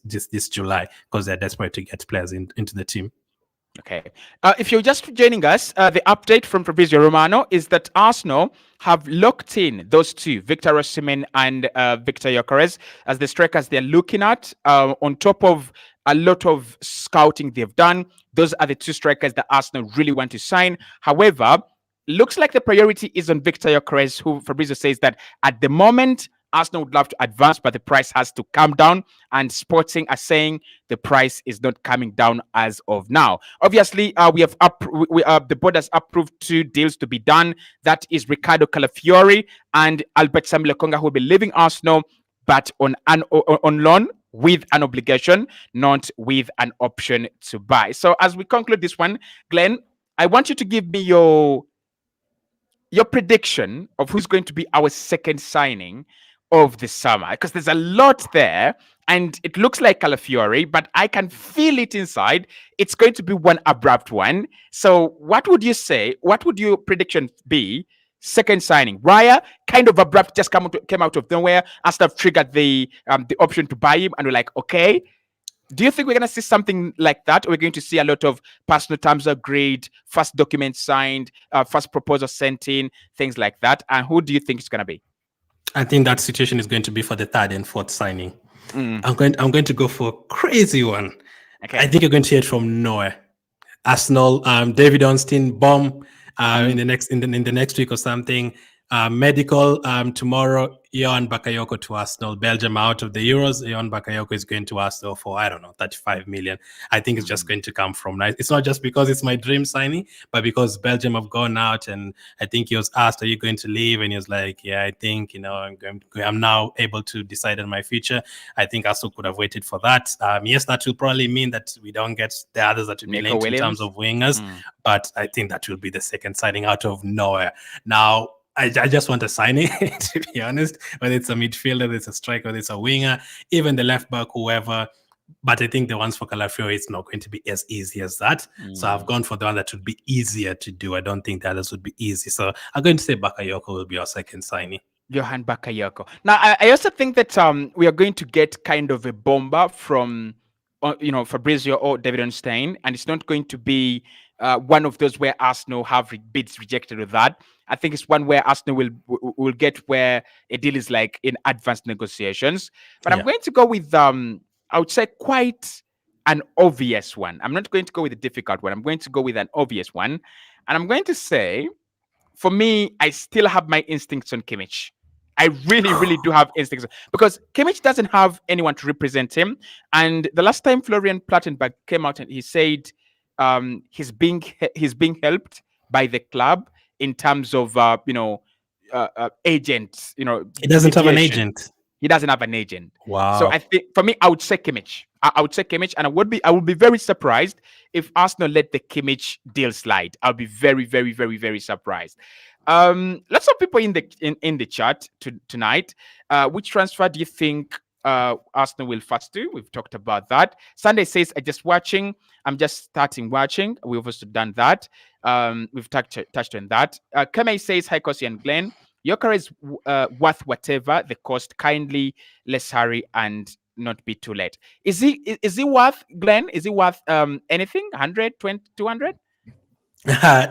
July because they're desperate to get players into the team. Okay. If you're just joining us, the update from Fabrizio Romano is that Arsenal have locked in those two, Victor Osimhen and Victor Gyokeres, as the strikers they're looking at. On top of a lot of scouting they've done, those are the two strikers that Arsenal really want to sign. However, looks like the priority is on Victor Gyokeres, who Fabrizio says that at the moment, Arsenal would love to advance, but the price has to come down. And Sporting are saying the price is not coming down as of now. Obviously, the board has approved 2 deals to be done. That is Ricardo Calafiori and Sambi Lokonga, who will be leaving Arsenal, but on loan with an obligation, not with an option to buy. So as we conclude this one, Glenn, I want you to give me your prediction of who's going to be our second signing of the summer, because there's a lot there and it looks like Calafiori, but I can feel it inside. It's going to be one abrupt one. So what would you say? What would your prediction be? Second signing, Raya, kind of abrupt, just came out of nowhere. Arsenal triggered the option to buy him, and we're like, okay. Do you think we're going to see something like that, or we're going to see a lot of personal terms agreed, first document signed, first proposal sent in, things like that? And who do you think it's going to be? I think that situation is going to be for the 3rd and 4th signing. I'm going to go for a crazy one. Okay. I think you're going to hear it from nowhere. Arsenal, David Ornstein, bomb in the next week or something. Medical tomorrow. Johan Bakayoko to Arsenal. Belgium out of the Euros. Johan Bakayoko is going to Arsenal for, I don't know, 35 million. I think it's just going to come from nice. It's not just because it's my dream signing, but because Belgium have gone out, and I think he was asked, "Are you going to leave?" And he was like, "Yeah, I think I'm now able to decide on my future." I think Arsenal could have waited for that. Yes, that will probably mean that we don't get the others that will be Nico linked in terms Williams. of wingers, but I think that will be the second signing out of nowhere. Now, I just want a signing, to be honest, whether it's a midfielder, whether it's a striker, whether it's a winger, even the left back, whoever. But I think the ones for Calafiori, it's not going to be as easy as that. So I've gone for the one that would be easier to do. I don't think the others would be easy. So I'm going to say Bakayoko will be our second signing. Johan Bakayoko. Now, I also think that we are going to get kind of a bomber from, Fabrizio or David Ornstein, and it's not going to be one of those where Arsenal have bids rejected with that. I think it's one where Arsenal will get where a deal is like in advanced negotiations. But I'm going to go with, I would say, quite an obvious one. I'm not going to go with a difficult one. I'm going to go with an obvious one. And I'm going to say, for me, I still have my instincts on Kimmich. I really, really do have instincts because Kimmich doesn't have anyone to represent him. And the last time Florian Plattenberg came out and he said he's being helped by the club in terms of agents. He doesn't have an mediation. agent. He doesn't have an agent. Wow. So I think for me, I would say Kimmich. I would say Kimmich, and I would be very surprised if Arsenal let the Kimmich deal slide. I'll be very, very, very, very surprised. Lots of people in the chat tonight. Which transfer do you think Arsenal will first do? We've talked about that. Sunday says, I'm just starting watching. We've also done that. We've touched on that. Kame says, hi, COSSY and Glenn. Gyokeres is worth whatever the cost. Kindly, let's hurry and not be too late. Is he worth, Glenn? Is he worth anything? 100, 20, 200?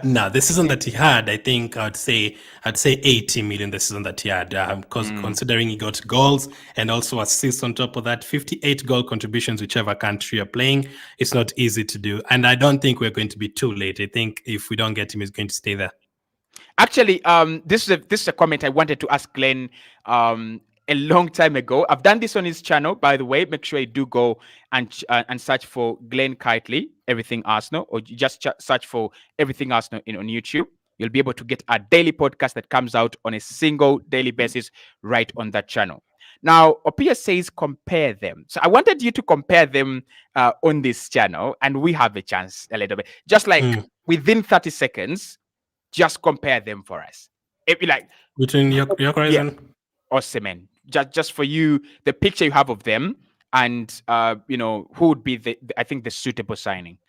No, the season that he had, I think I'd say 80 million the season that he had, because considering he got goals and also assists on top of that, 58 goal contributions, whichever country you're playing, it's not easy to do. And I don't think we're going to be too late. I think if we don't get him, he's going to stay there. Actually, this is a comment I wanted to ask Glenn a long time ago. I've done this on his channel, by the way. Make sure you do go and search for Glenn Kitely, Everything Arsenal, or you just search for Everything Arsenal on YouTube. You'll be able to get a daily podcast that comes out on a single daily basis right on that channel. Now, Opia says compare them. So I wanted you to compare them on this channel, and we have a chance a little bit. Just like within 30 seconds, just compare them for us. If you like, between Gyokeres and Osimhen, just for you, the picture you have of them, and who would be I think the suitable signing.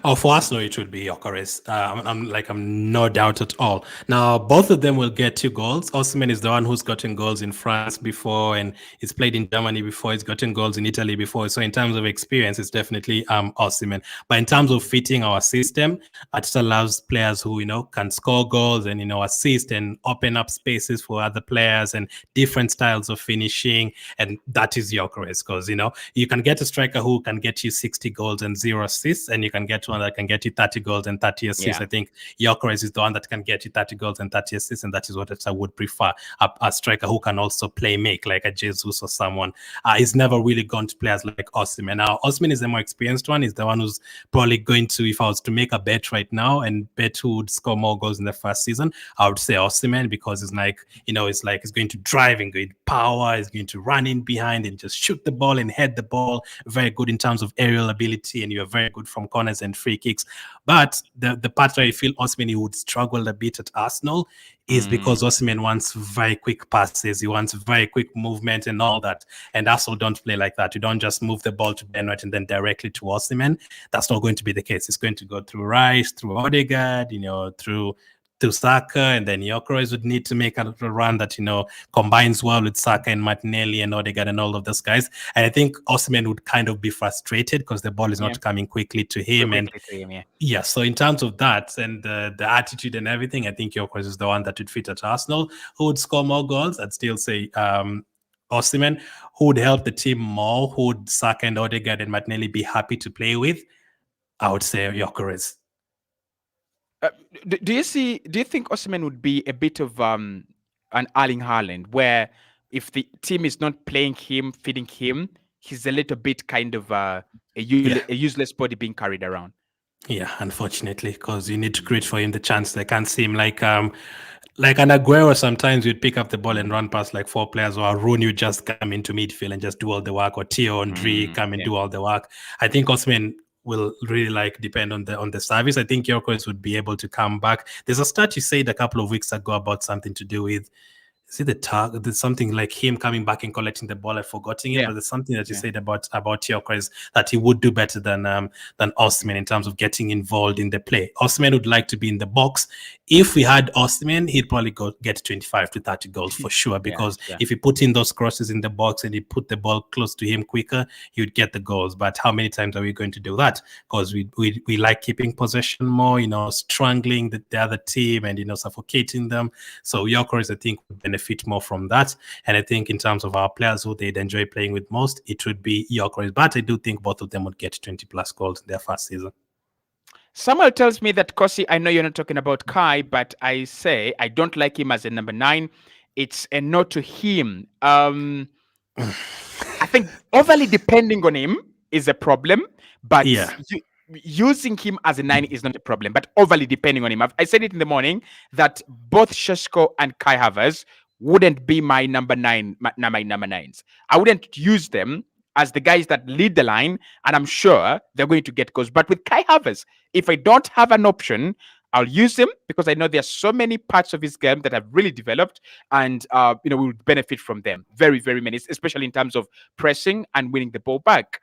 Oh, for Arsenal, it would be Gyokeres. I'm no doubt at all. Now, both of them will get 2 goals. Osimhen is the one who's gotten goals in France before, and he's played in Germany before. He's gotten goals in Italy before. So in terms of experience, it's definitely Osimhen. But in terms of fitting our system, Arteta loves players who can score goals and assist and open up spaces for other players and different styles of finishing. And that is Gyokeres, because you can get a striker who can get you 60 goals and 0 assists, and you can get one that can get you 30 goals and 30 assists. I think Gyokeres is the one that can get you 30 goals and 30 assists, and that is what I would prefer. A striker who can also play make, like a Jesus or someone. He's never really gone to players like Osimhen. Now, Osimhen is the more experienced one. He's the one who's probably going to, if I was to make a bet right now and bet who would score more goals in the first season, I would say Osimhen, because it's like, it's like he's going to drive and going to power, he's going to run in behind and just shoot the ball and head the ball. Very good in terms of aerial ability, and you're very good from corners and free kicks. But the part where I feel Osimhen would struggle a bit at Arsenal is because Osimhen wants very quick passes, he wants very quick movement and all that. And Arsenal don't play like that. You don't just move the ball to Ben White and then directly to Osimhen. That's not going to be the case. It's going to go through Rice, through Odegaard, through Saka, and then Gyokeres would need to make a run that combines well with Saka and Martinelli and Odegaard and all of those guys. And I think Osimhen would kind of be frustrated because the ball is not coming quickly to him. So in terms of that and the attitude and everything, I think Gyokeres is the one that would fit at Arsenal. Who would score more goals? I'd still say Osimhen. Who would help the team more? Who would Saka and Odegaard and Martinelli be happy to play with? I would say Gyokeres. Do you think Osimhen would be a bit of an Erling Haaland, where if the team is not playing him, feeding him, he's a little bit kind of Yeah. a useless body being carried around. Yeah, unfortunately, because you need to create for him the chance. They can't seem like an Aguero. Sometimes you'd pick up the ball and run past like four players, or Rooney would just come into midfield and just do all the work, or Theo Henry come and Yeah. do all the work. I think Osimhen will really like depend on the service. I think Gyokeres would be able to come back. There's a stat you said a couple of weeks ago about something to do with, is it the target? There's something like him coming back and collecting the ball. I've forgotten it, Yeah. but there's something that you Yeah. said about Gyokeres that he would do better than Osimhen in terms of getting involved in the play. Osimhen would like to be in the box. If we had Osimhen, he'd probably get 25 to 30 goals for sure. Yeah. Because Yeah. if he put in those crosses in the box and he put the ball close to him quicker, he would get the goals. But how many times are we going to do that? Because we like keeping possession more, strangling the other team and suffocating them. So Gyokeres, I think, would benefit more from that. And I think in terms of our players who they'd enjoy playing with most, it would be Gyokeres. But I do think both of them would get 20 plus goals in their first season. Someone tells me that COSSY, I know you're not talking about Kai, but I say I don't like him as a number 9. It's a no to him. I think overly depending on him is a problem, but Yeah. using him as a 9 is not a problem, but overly depending on him. I said it in the morning that both Sheshko and Kai Havertz wouldn't be my number 9, my number 9s. I wouldn't use them as the guys that lead the line, and I'm sure they're going to get goals. But with Kai Havertz, if I don't have an option, I'll use him because I know there are so many parts of his game that have really developed, and we would benefit from them. Very, very many, especially in terms of pressing and winning the ball back.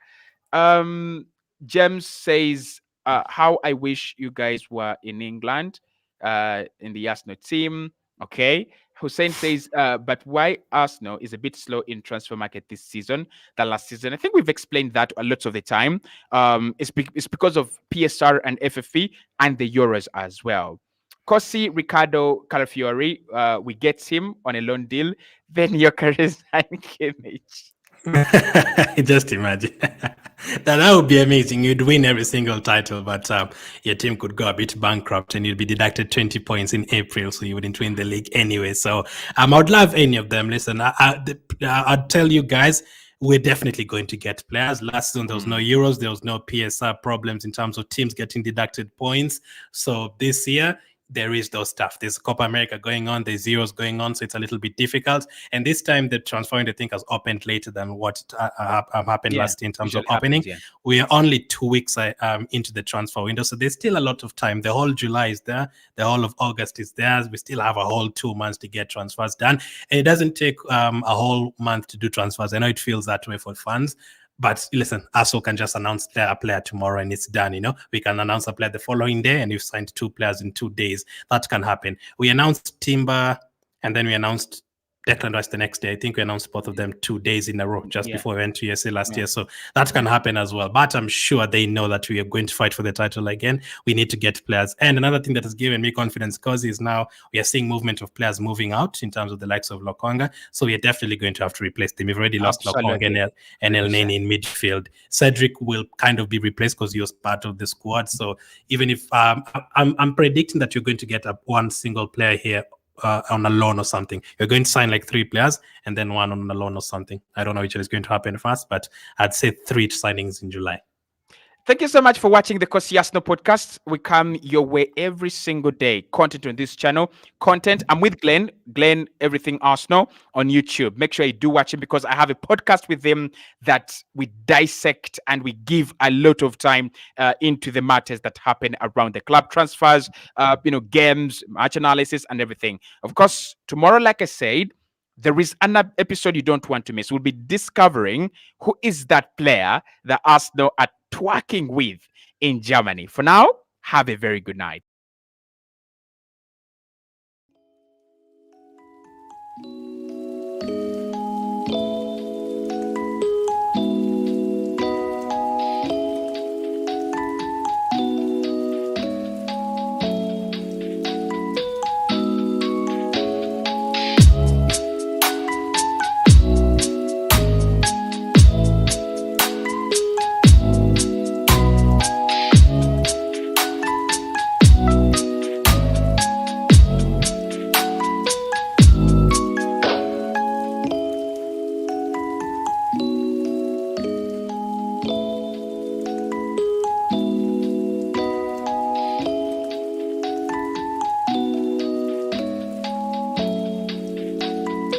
James says, "How I wish you guys were in England, in the Arsenal team." Okay. Hussein says, but why Arsenal is a bit slow in transfer market this season than last season? I think we've explained that a lot of the time. It's because of PSR and FFP and the Euros as well. COSSY Ricardo Calafiori, we get him on a loan deal. Then Gyokeres and Kimmich. Just imagine. That would be amazing. You'd win every single title, but your team could go a bit bankrupt and you'd be deducted 20 points in April, so you wouldn't win the league anyway. So I would love any of them. Listen, I'd tell you guys, we're definitely going to get players. Last season, there was no Euros, there was no PSR problems in terms of teams getting deducted points. So this year, there is those stuff. There's Copa America going on, there's Euros going on, so it's a little bit difficult. And this time, the transfer window, I think, has opened later than what happened last year in terms of opening. We are only 2 weeks into the transfer window, so there's still a lot of time. The whole July is there, the whole of August is there. We still have a whole 2 months to get transfers done, and it doesn't take a whole month to do transfers. I know it feels that way for fans. But listen, Arsenal can just announce a player tomorrow and it's done. We can announce a player the following day and you've signed 2 players in 2 days. That can happen. We announced Timber and then we announced Declan Rice the next day. I think we announced both of them 2 days in a row just before we went to USA last year. So that can happen as well. But I'm sure they know that we are going to fight for the title again. We need to get players. And another thing that has given me confidence, because is now we are seeing movement of players moving out in terms of the likes of Lokonga. So we are definitely going to have to replace them. We've already lost Lokonga and El Neni in midfield. Cedric will kind of be replaced because he was part of the squad. So even if I'm predicting that you're going to get one single player here on a loan or something. You're going to sign like 3 players and then one on a loan or something. I don't know which is going to happen first, but I'd say 3 signings in July. Thank you so much for watching the COSSY Arsenal podcast. We come your way every single day. Content on this channel. I'm with Glenn. Glenn, Everything Arsenal on YouTube. Make sure you do watch him because I have a podcast with him that we dissect and we give a lot of time into the matters that happen around the club transfers, games, match analysis, and everything. Of course, tomorrow, like I said, there is an episode you don't want to miss. We'll be discovering who is that player that Arsenal are twerking with in Germany. For now, have a very good night.